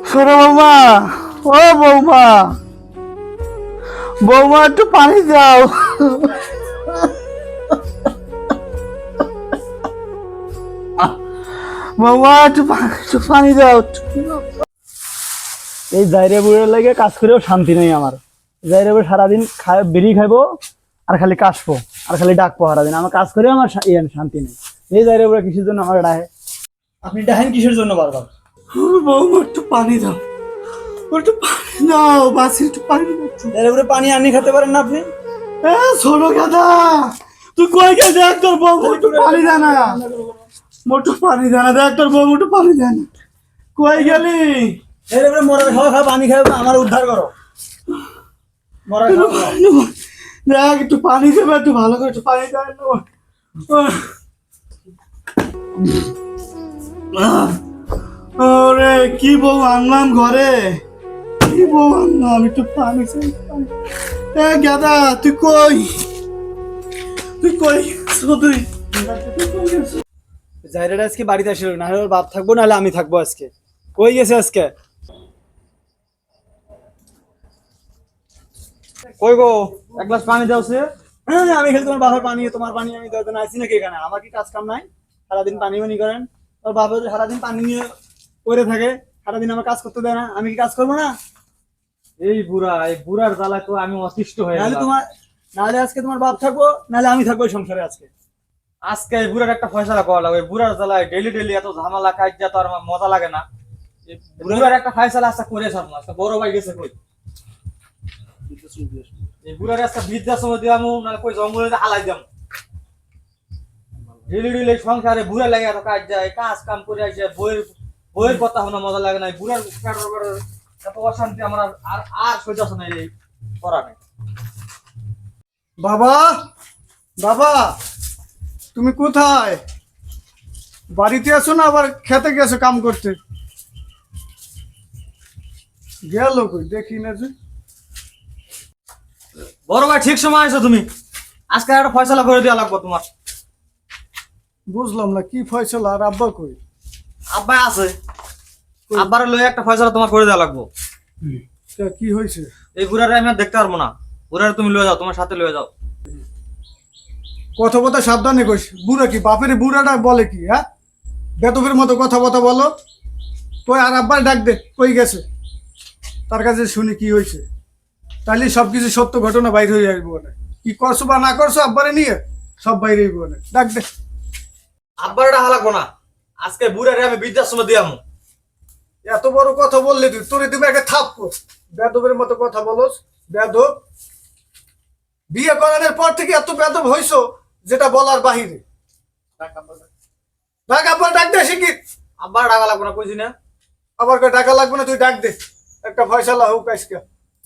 শোনো বৌমা, ও বৌমা, বৌমা একটু পানি দাও। বৌমা একটু পানি দাও। এই জাইরে বুড়ের লাগে কাজ করেও শান্তি নেই আমার। জাইরে বুড়ে সারাদিন বিড়ি খাইবো আর খালি কাশবো আর খালি ডাকবো সারাদিন। আমার কাজ করেও আমার শান্তি নেই। এই জাইরে বুড়ে কিসের জন্য আমার ডাহে? আপনি ডাহেন কিসের জন্য বারবার? বৌমা একটু পানি দাও, একটু পানি দাও, বাসি একটু পানি দাও। এর উপরে পানি আনি খেতে পারেন না আপনি? ছোট গাদা, তুই কই গেছিস? দেখ তোর বউ একটু পানি দে না, মোটু পানি দে না। দেখ তোর বউ একটু পানি দে না, কই গেলি? এর উপরে মরার খাওয়া খাওয়া পানি খাবে, আমার উদ্ধার করো। মরার খাওয়া দেখ একটু পানি দেবে, একটু ভালো করে একটু পানি দেয় না। ওরে কি বউ আনলাম ঘরে, কি বউ আনলাম, একটু পানি চাই। গাদা তুই কই, তুই কই তুই? জাইরাটা আজকে বাড়িতে আসলো না, হলে ওর বাপ থাকবো নাহলে আমি থাকবো। আজকে কই গেছে? আজকে কই গো? এক গ্লাস পানি দাও সে। হ্যাঁ আমি খেলে তোমার বাবার পানি, তোমার পানি আমি দেওয়ার জন্য আসছি নাকি এখানে? আমার কি কাজ কাম নাই? সারাদিন পানি পানি করেন। তোর বাবা সারাদিন পানি নিয়ে পড়ে থাকে, সারাদিন আমার কাজ করতে দেয় না। আমি কি কাজ করবো না? এই বুড়ার জ্বালায় তো আমি অতিষ্ঠ হয়ে নাহলে গেলাম। তোমার, নাহলে আজকে তোমার বাপ থাকবো, নাহলে আমি থাকবো এই সংসারে। আজকে এই বুড়ার একটা ফয়সালা করা লাগবে। বুড়ার জ্বালায় ডেলি ডেলি এত ঝামেলা কাজ তো আর আমার মজা লাগে না। বুড়ার একটা ফয়সালা আজকে করে ছাড়বো। আজকে বড় ভাই গেছে কই? এই বুড়ার আজকে বৃদ্ধাশ্রম দিলামু, নাহলে কই জঙ্গলে হালাই দিলাম। ডেলি ডেলি সংসারে বুড়া লাগে এত কাজ যায়, কাজ কাম করে আসে, বইয়ের কথা শোনা মজা লাগে না। বুড়ার এত অশান্তি আমার আর আর সহ্য আছে না। এই করা নেই। বাবা, বাবা তুমি কোথায়? বাড়িতে আছো না আবার খেতে গেছো কাম করতে? গেল কই দেখি না যে। বড় ভাই ঠিক সময় আছো তুমি। আজকে একটা ফয়সালা করে দেওয়া লাগবে তোমার। বুঝলাম না কি ফয়সালা, আর আব্বা কই? আব্বা আছে, আব্বার লয়ে একটা ফয়সালা তোমার করে দেওয়া লাগবে। কি হয়েছে? এই বুড়ারে আমি আর দেখতে পারবো না। বুড়ারে তুমি লয়ে যাও, তোমার সাথে লয়ে যাও। কথা কথা সাবধানে কইস। বুড়া কি বাপের বুড়াটা বলে কি? হ্যাঁ, বেতবের মতো কথা কথা বলো। তুই আর আব্বার ডাক দে, কই গেছে তার কাছে শুনি কি হয়েছে। তাহলে সবকিছু সত্য ঘটনা বাইরে হয়ে আসবো না। কি করছো বা না করছো আব্বারে নিয়ে সব বাইরে হইব না। ডাক দে। আব্বারটা হালাকো না। আজকে বুড়ারে আমি বৃদ্ধাশ্রমে দিয়ামু। এত বড় কথা বললি তুই, তোরে তুমি একটা থাপ্পো। বেদবের মতো কথা বলস, বেদব। বিয়ে করানোর পর থেকে এত বেদব হইছো যেটা বলার বাহিরে। ডাক আব্বার ডাক দে শিখি। আব্বার টাকা লাগবো না কইছি না। আবার কই টাকা লাগবে না, তুই ডাক দে। একটা ফয়সালা হোক আজকে।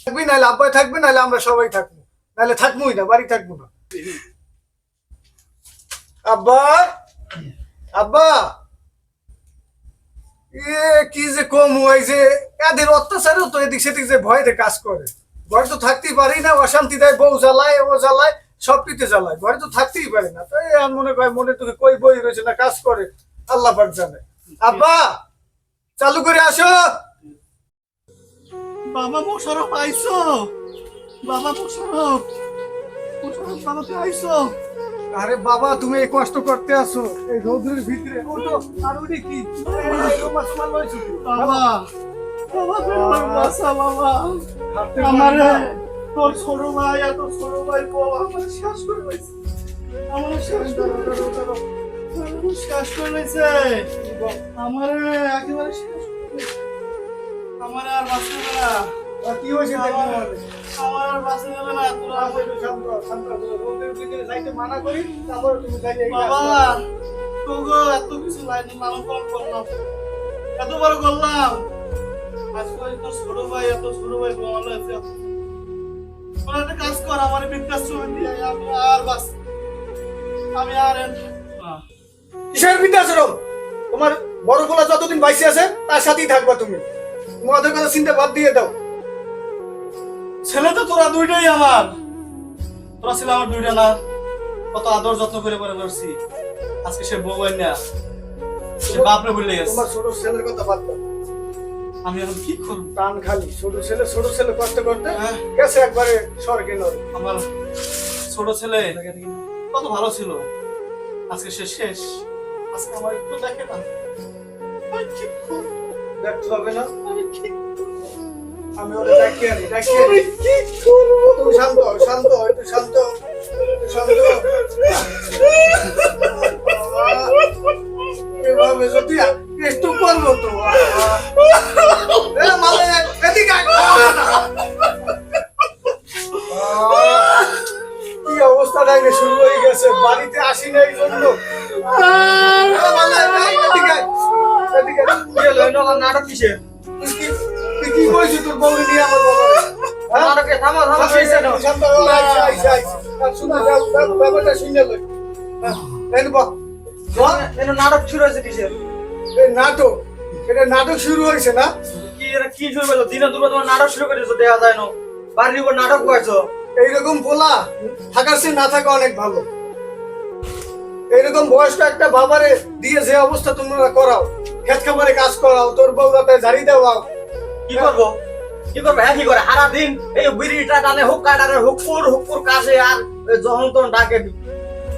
থাকবি নাহলে আব্বাই থাকবে, নাহলে আমরা সবাই থাকবো, নাহলে থাকবোই না, বাড়ি থাকবো না। আব্বা, আব্বা কি যে কম হয় যে এদের অত্যাচারেও তো এদিক সেদিক যে ভয়তে কাজ করে। ঘরে তো থাকতেই পারি না, অশান্তি দেয়, বউ জ্বালায়, ও জ্বালায়, সব কিছু জ্বালায়, ঘরে তো থাকতেই পারি না। তাই আর মনে করে মনে তোকে কই বই রয়েছে না কাজ করে, আল্লাহ পাক জানে। আব্বা চালু করে আসো। বাবা মোশারফ আইছো, বাবা মোশারফ, মোশারফ বাবা তুই আইছো। আরে বাবা তুমি এই কষ্ট করতে আসো এই রৌদ্রের ভিতরে, ওঠো। আর ওটি কি বাবা, বাবা বাবা আমারে তোর ছোট ভাই আর তোর ছোট ভাই বউ আমার শেষ করে দিয়েছে, আমার শেষ করে দিয়েছে, আমারে একেবারে শেষ করে দিয়েছে। আমার আর বাঁচতে হবে না। কি হয়েছে? আমার আর বাঁচতে হবে না। তোরা রোদের ভিতরে যাইতে মানা করি, তারপরে তুমি যাইতে। বাবা তোগো এত কিছু লাইন লালন পালন করলাম, এত বড় করলাম, আজকে তোর ছোট ভাই এত ছোট ভাই ভালো আছে। একটা কাজ কর, আমার বৃদ্ধাশ্রমে দিয়ে আমি আর বাস, আমি আর কিসের বৃদ্ধাশ্রম? তোমার বড় গোলা যতদিন বাইসে আছে তার সাথেই থাকবা তুমি। তোমাদের কথা চিন্তা বাদ দিয়ে দাও। ছেলে তো তোরা দুইটাই আমার, তোরা ছিল আমার দুইটা না, কত আদর যত্ন করে করে করছি। আজকে সে বউ না, সে বাপরে ভুলে গেছে। তোমার ছোট ছেলের কথা বাদ দাও, আমি এখন কি করবো? টান খালি ছোট ছেলে করতে করতে হ্যাঁ। গেছে একবারে স্বর্গে নয়। আমার ছোট ছেলে কত ভালো ছিল, আজকে সে শেষ। আজকে আমার একটু দেখে না, আমি কি করবো? দেখতে হবে না, আমি কি করবো? আমি ওরে ডাকিয়ে আনি। আমি কি করবো? তুমি শান্ত হও, একটু শান্ত হও, একটু শান্ত হও। এভাবে যদি একটু করবো তো এ মালিক, এদিকে আয়। কি অবস্থা দেখে শুরু হয়ে গেছে, বাড়িতে আসি না এই জন্য। এদিকে আয়, এদিকে আয়। কি হলো? এই নকল নাটক কিসের? তুই কি কইছিস তোর বউকে নিয়ে আমার বাবারে? হ্যাঁ? নাটকে থামো থামো হয়েছে না। শান্ত হও, আইসা। আর শুনে যাও, ব্যাপারটা শুনে লই। এই বল, এই নাটক শুরু হয়েছে কিসের? এই নাটক, এটা নাটক শুরু হয়েছে না? কি এরা কি শুরু করছো? দিনে দুপুরে তোমার নাটক শুরু করেছো, দেখা যায় না। বাড়ির উপর নাটক করছো। এইরকম পোলা থাকার চেয়ে না থাকা অনেক ভালো। এইরকম বয়স্ক একটা বাবারে দিয়ে যে অবস্থা তোমরা করাও, খেত খামারে কাজ করাও, তোর বউ রাতে ঝাড়ি দেওয়াও, কি করবো? কি করবো? হ্যাঁ কি করে সারা দিন এই বিড়িটা টানে হুক কাটারে হুকপুর কাছে, আর যখন তখন ডাকে।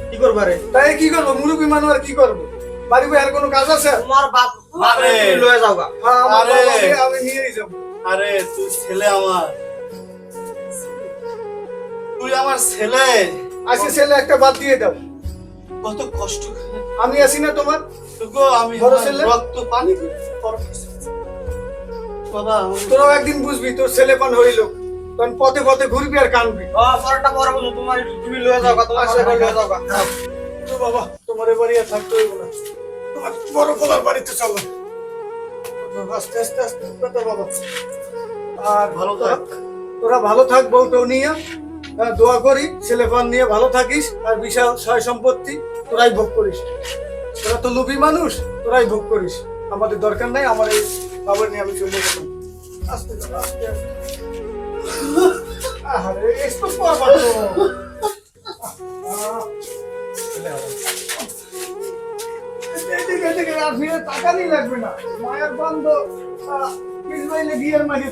কি করবো রে? তাই কি করবো? মুরব্বী মানুষ আর কি করবো? বাড়ি বই আর কোনো কাজ আছে? তোমার বাপ বাপরে আরে। তুমি লয়ে যাও গা। হ্যাঁ, আমার আরে। বাবাকে আমি নিয়েই যাবো। আরে তুই ছেলে আমার, তুই আমার ছেলে। আসে ছেলে একটা বাদ দিয়ে দাও, কত কষ্ট করে আমি আসি না তোমার? তোকে আমি বড় আমার ছেলে? রক্ত পানি করে বড় করছি। বাবা তোরাও একদিন বুঝবি তোর ছেলে পান হইল, তখন পথে পথে ঘুরবি আর কানবি। পরটা পরে বলছো, তোমার তুমি লয়ে যাও গা, তোমার সাথে লয়ে যাও গা। তো বাবা তোমার এ বাড়ি আর থাকতে হইব না, তোমার বড় পোলার বাড়িতে চলো। আস্তে আস্তে আস্তে কথা বাবা। আর ভালো থাক। তোরা ভালো থাক, বউটাও নিয়ে দোয়া করি, ছেলে পান নিয়ে ভালো থাকিস, আর বিশাল সয় সম্পত্তি তোরাই ভোগ করিস। তোরা তো লোভী মানুষ, তোরাই ভোগ করিস, আমাদের দরকার নাই। আমার এই বাবার নিয়ে আমি চলে গেলাম। আস্তে যাবো, আস্তে আস্তে। আরে এসব করবা তো। এদিকে এদিকে আর ফিরে তাকানি লাগবে না, মায়ের বন্ধ বিয়ের মাঝে